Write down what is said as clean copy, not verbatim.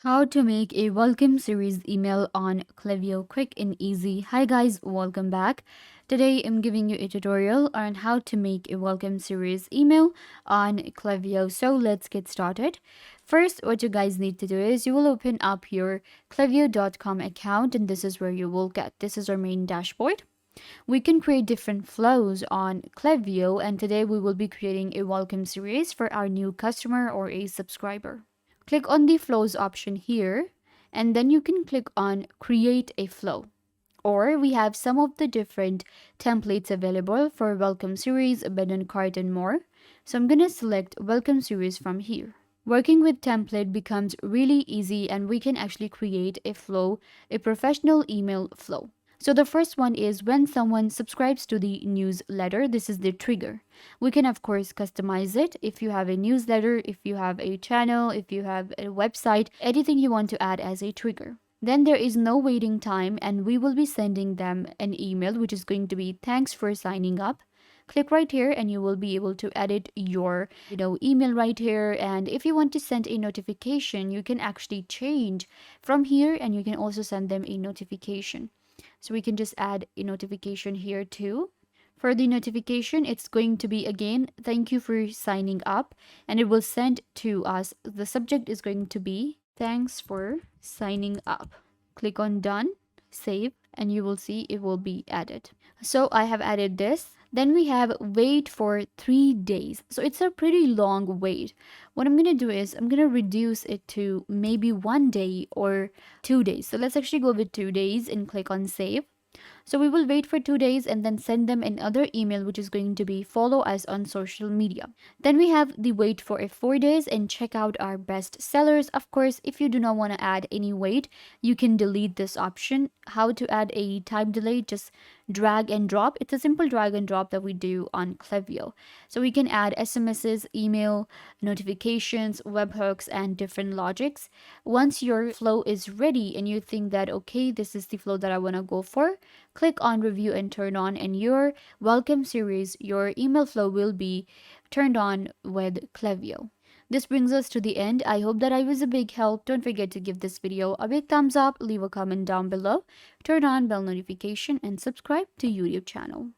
How to make a welcome series email on Klaviyo, quick and easy. Hi guys, welcome back. Today I'm giving you a tutorial on how to make a welcome series email on Klaviyo. So let's get started. First, what you guys need to do is you will open up your klaviyo.com account, and this is where you will get this is our main dashboard. We can create different flows on Klaviyo, and today we will be creating a welcome series for our new customer or a subscriber. Click on the flows option here, and then you can click on create a flow. Or we have some of the different templates available for welcome series, abandoned cart, and more. So I'm going to select welcome series from here. Working with template becomes really easy, and we can actually create a flow, a professional email flow. So the first one is when someone subscribes to the newsletter, this is the trigger. We can of course customize it if you have a newsletter, if you have a channel, if you have a website, anything you want to add as a trigger. Then there is no waiting time, and we will be sending them an email which is going to be thanks for signing up. Click right here and you will be able to edit your email right here, and if you want to send a notification, you can actually change from here, and you can also send them a notification. So we can just add a notification here too. For the notification, it's going to be again, thank you for signing up, and it will send to us. The subject is going to be thanks for signing up. Click on done, save, and you will see it will be added. So I have added this. Then we have wait for 3 days. So it's a pretty long wait. What I'm going to do is I'm going to reduce it to maybe 1 day or 2 days. So let's actually go with 2 days and click on save. So we will wait for 2 days and then send them another email, which is going to be follow us on social media. Then we have the wait for 4 days and check out our best sellers. Of course, if you do not want to add any wait, you can delete this option. How to add a time delay? Just drag and drop. It's a simple drag and drop that we do on Klaviyo. So we can add SMSs, email, notifications, webhooks, and different logics. Once your flow is ready and you think that, okay, this is the flow that I want to go for, click on review and turn on, and your welcome series, your email flow will be turned on with Klaviyo. This brings us to the end. I hope that I was a big help. Don't forget to give this video a big thumbs up, leave a comment down below, turn on bell notification, and subscribe to YouTube channel.